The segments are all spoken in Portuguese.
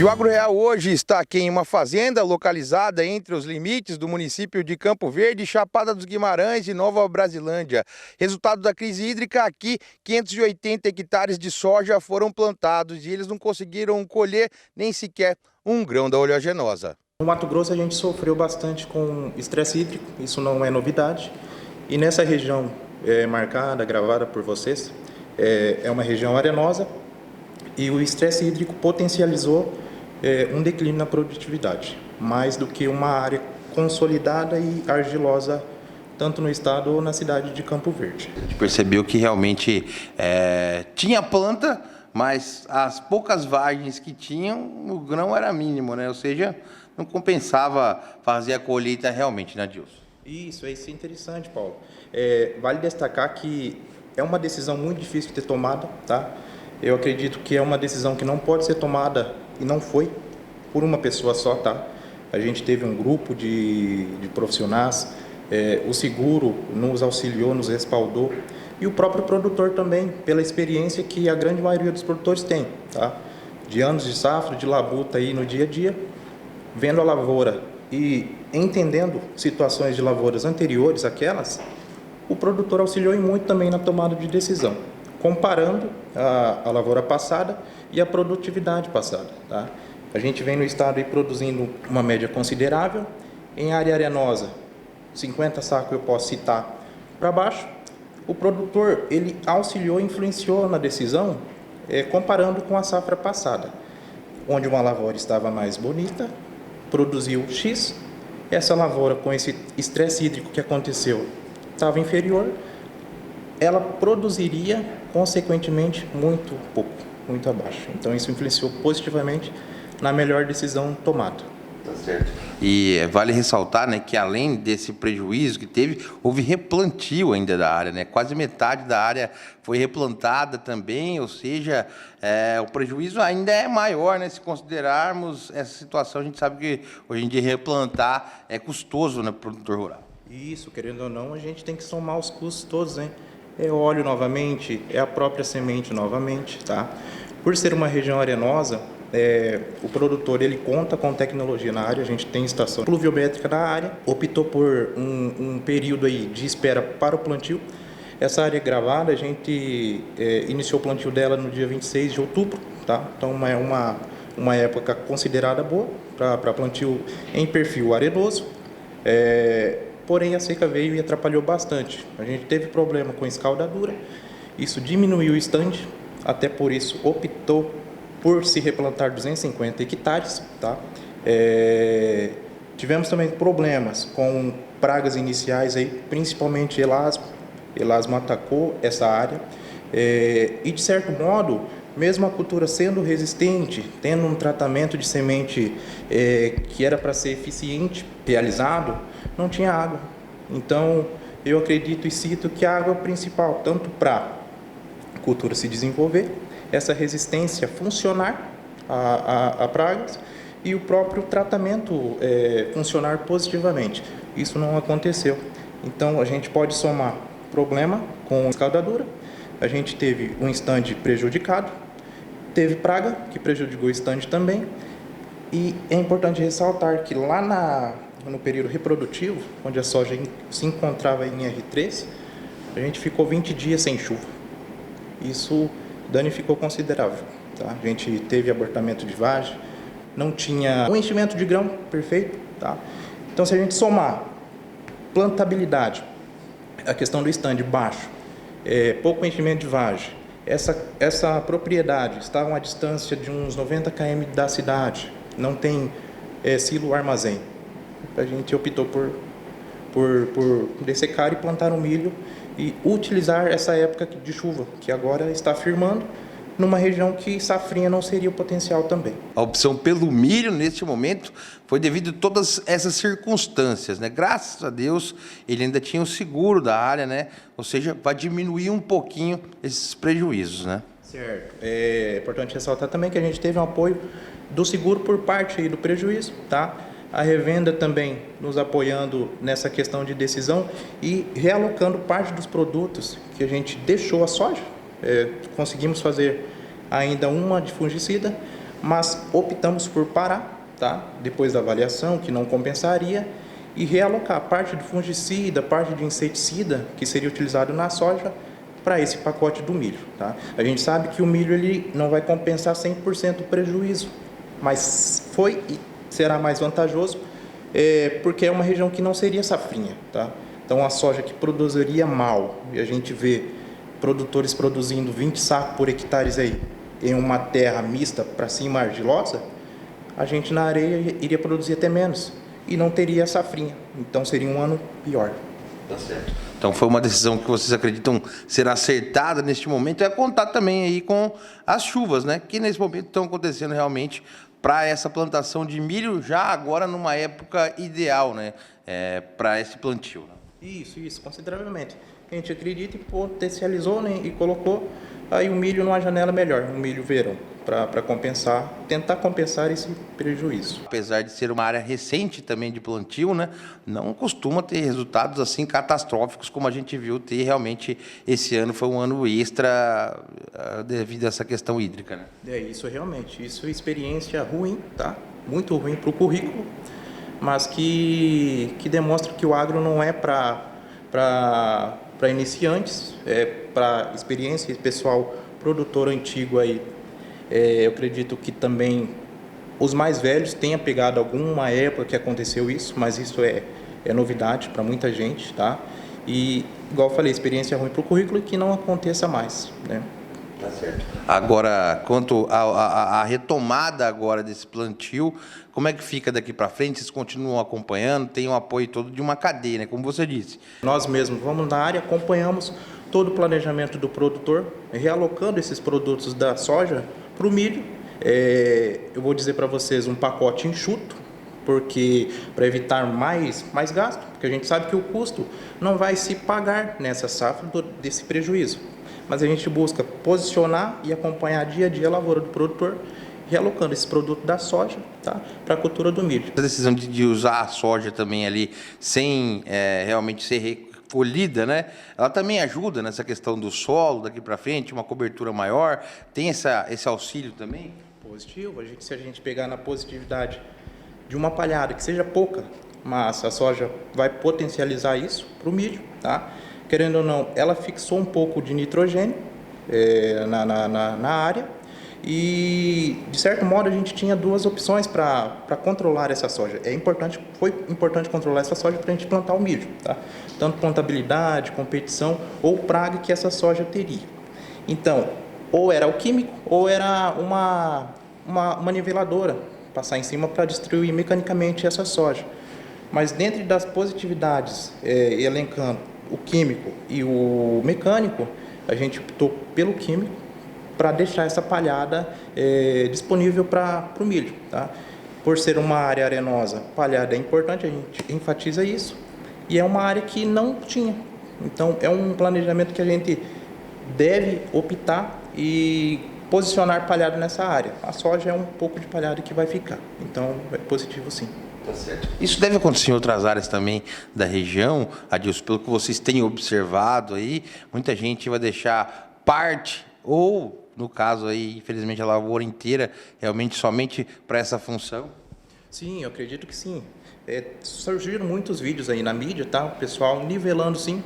E o AgroReal hoje está aqui em uma fazenda localizada entre os limites do município de Campo Verde, Chapada dos Guimarães e Nova Brasilândia. Resultado da crise hídrica aqui, 580 hectares de soja foram plantados e eles não conseguiram colher nem sequer um grão da oleaginosa. No Mato Grosso a gente sofreu bastante com estresse hídrico, isso não é novidade. E nessa região marcada, gravada por vocês, é uma região arenosa e o estresse hídrico potencializou um declínio na produtividade, mais do que uma área consolidada e argilosa, tanto no estado ou na cidade de Campo Verde. A gente percebeu que realmente tinha planta, mas as poucas vagens que tinham, o grão era mínimo, né? Ou seja, não compensava fazer a colheita realmente, né, Dilson? Isso é interessante, Paulo. Vale destacar que é uma decisão muito difícil de ter tomada, tá? Eu acredito que é uma decisão que não pode ser tomada, e não foi, por uma pessoa só, tá? A gente teve um grupo de profissionais, o seguro nos auxiliou, nos respaldou, e o próprio produtor também, pela experiência que a grande maioria dos produtores tem, tá? De anos de safra, de labuta aí no dia a dia, vendo a lavoura e entendendo situações de lavouras anteriores àquelas, o produtor auxiliou muito também na tomada de decisão, comparando a lavoura passada e a produtividade passada, tá? A gente vem no estado aí produzindo uma média considerável, em área arenosa, 50 sacos eu posso citar para baixo. O produtor, ele auxiliou e influenciou na decisão, comparando com a safra passada, onde uma lavoura estava mais bonita, produziu X, essa lavoura com esse estresse hídrico que aconteceu estava inferior, ela produziria, consequentemente, muito pouco, muito abaixo. Então, isso influenciou positivamente na melhor decisão tomada. Tá certo. E vale ressaltar, né, que além desse prejuízo que teve, houve replantio ainda da área, né? Quase metade da área foi replantada também, ou seja, o prejuízo ainda é maior, né? Se considerarmos essa situação, a gente sabe que hoje em dia replantar é custoso, né, para o produtor rural. Isso, querendo ou não, a gente tem que somar os custos todos, hein? É óleo novamente, é a própria semente novamente, tá? Por ser uma região arenosa, o produtor ele conta com tecnologia na área, a gente tem estação pluviométrica na área, optou por um período aí de espera para o plantio. Essa área gravada, a gente iniciou o plantio dela no dia 26 de outubro, tá? Então é uma época considerada boa para plantio em perfil arenoso. Porém, a seca veio e atrapalhou bastante. A gente teve problema com escaldadura, isso diminuiu o stand, até por isso optou por se replantar 250 hectares. Tá? Tivemos também problemas com pragas iniciais, aí, principalmente elasmo. Elasmo atacou essa área e, de certo modo, mesmo a cultura sendo resistente, tendo um tratamento de semente que era para ser eficiente, realizado, não tinha água. Então, eu acredito e cito que a água é o principal, tanto para a cultura se desenvolver, essa resistência funcionar a pragas e o próprio tratamento funcionar positivamente. Isso não aconteceu. Então, a gente pode somar problema com escaldadura, a gente teve um stand prejudicado, teve praga, que prejudicou o stand também, e é importante ressaltar que lá no período reprodutivo, onde a soja se encontrava em R3, a gente ficou 20 dias sem chuva. Isso danificou considerável. Tá? A gente teve abortamento de vagem, não tinha um enchimento de grão perfeito. Tá? Então, se a gente somar plantabilidade, a questão do stand baixo, pouco enchimento de vagem, essa propriedade estava a uma distância de uns 90 km da cidade, não tem silo armazém. A gente optou por dessecar e plantar um milho e utilizar essa época de chuva, que agora está firmando, numa região que safrinha não seria o potencial também. A opção pelo milho, neste momento, foi devido a todas essas circunstâncias, né? Graças a Deus, ele ainda tinha o seguro da área, né? Ou seja, vai diminuir um pouquinho esses prejuízos, né? Certo. É importante ressaltar também que a gente teve um apoio do seguro por parte aí do prejuízo, tá? A revenda também nos apoiando nessa questão de decisão e realocando parte dos produtos que a gente deixou a soja. Conseguimos fazer ainda uma de fungicida, mas optamos por parar, tá? Depois da avaliação, que não compensaria, e realocar parte do fungicida, parte de inseticida que seria utilizado na soja para esse pacote do milho, tá? A gente sabe que o milho ele não vai compensar 100% o prejuízo, mas foi e será mais vantajoso porque é uma região que não seria safrinha, tá? Então a soja que produziria mal, e a gente vê produtores produzindo 20 sacos por hectare aí em uma terra mista para cima argilosa, a gente na areia iria produzir até menos e não teria safrinha, então seria um ano pior. Tá certo. Então foi uma decisão que vocês acreditam ser acertada neste momento, é contar também aí com as chuvas, né, que nesse momento estão acontecendo realmente para essa plantação de milho já agora numa época ideal, né, para esse plantio. Né? Isso, consideravelmente. A gente acredita e potencializou, né, e colocou aí o milho numa janela melhor, um milho verão, para compensar, tentar compensar esse prejuízo. Apesar de ser uma área recente também de plantio, né, não costuma ter resultados assim catastróficos como a gente viu ter realmente esse ano. Foi um ano extra devido a essa questão hídrica, né? Isso realmente, isso é experiência ruim, tá? Muito ruim para o currículo, mas que demonstra que o agro não é para iniciantes, é para experiência pessoal, produtor antigo aí. Eu acredito que também os mais velhos tenham pegado alguma época que aconteceu isso, mas isso é novidade para muita gente, tá? E, igual eu falei, experiência ruim para o currículo e que não aconteça mais, né? Tá certo. Agora, quanto à retomada agora desse plantio, como é que fica daqui para frente? Vocês continuam acompanhando? Tem o apoio todo de uma cadeia, né? Como você disse. Nós mesmos vamos na área, acompanhamos todo o planejamento do produtor, realocando esses produtos da soja para o milho. Eu vou dizer para vocês um pacote enxuto, porque para evitar mais gasto, porque a gente sabe que o custo não vai se pagar nessa safra desse prejuízo. Mas a gente busca posicionar e acompanhar dia a dia a lavoura do produtor, realocando esse produto da soja, tá, para a cultura do milho. A decisão de usar a soja também ali sem realmente ser recolhida, né? Ela também ajuda nessa questão do solo daqui para frente, uma cobertura maior. Tem esse auxílio também? Positivo. Se a gente pegar na positividade de uma palhada que seja pouca, mas a soja vai potencializar isso para o milho, tá? Querendo ou não, ela fixou um pouco de nitrogênio na área e, de certo modo, a gente tinha duas opções para controlar essa soja. Foi importante controlar essa soja para a gente plantar o milho, tá? Tanto plantabilidade, competição ou praga que essa soja teria. Então, ou era o químico ou era uma niveladora, passar em cima para destruir mecanicamente essa soja. Mas dentro das positividades, elencando o químico e o mecânico, a gente optou pelo químico para deixar essa palhada disponível para o milho, tá? Por ser uma área arenosa, palhada é importante, a gente enfatiza isso, e é uma área que não tinha. Então, é um planejamento que a gente deve optar e posicionar palhada nessa área. A soja é um pouco de palhada que vai ficar, então é positivo sim. Tá certo. Isso deve acontecer em outras áreas também da região, Adilson, pelo que vocês têm observado aí, muita gente vai deixar parte, ou no caso aí, infelizmente, a lavoura inteira, realmente somente para essa função? Sim, eu acredito que sim. Surgiram muitos vídeos aí na mídia, tá? O pessoal nivelando sim,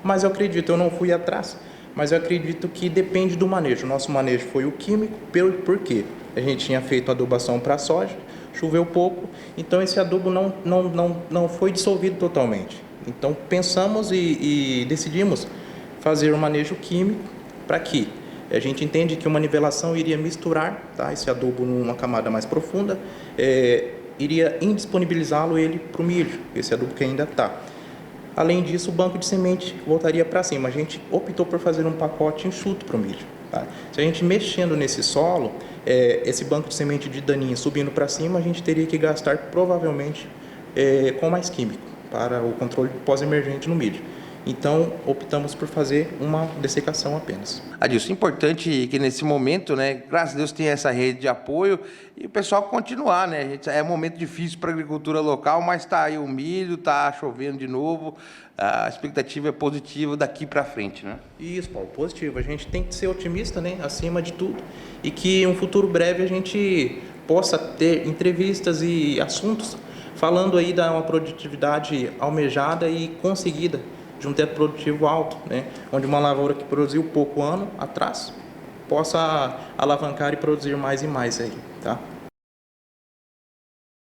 mas eu acredito, eu não fui atrás, mas eu acredito que depende do manejo. O nosso manejo foi o químico, por quê? A gente tinha feito adubação para soja, choveu pouco, então esse adubo não foi dissolvido totalmente. Então pensamos e decidimos fazer um manejo químico para que a gente entende que uma nivelação iria misturar, tá, esse adubo numa camada mais profunda, iria indisponibilizá-lo ele para o milho, esse adubo que ainda está. Além disso, o banco de semente voltaria para cima. A gente optou por fazer um pacote enxuto para o milho. Tá? Se a gente mexendo nesse solo, esse banco de semente de daninho subindo para cima, a gente teria que gastar provavelmente com mais químico para o controle pós-emergente no milho. Então, optamos por fazer uma dessecação apenas. Adilson, importante que nesse momento, né, graças a Deus tem essa rede de apoio e o pessoal continuar, né? É um momento difícil para a agricultura local, mas está aí o milho, está chovendo de novo, a expectativa é positiva daqui para frente, né? Isso, Paulo, positivo. A gente tem que ser otimista, né, acima de tudo, e que em um futuro breve a gente possa ter entrevistas e assuntos falando aí da uma produtividade almejada e conseguida de um teto produtivo alto, né? Onde uma lavoura que produziu pouco ano atrás possa alavancar e produzir mais e mais aí, tá?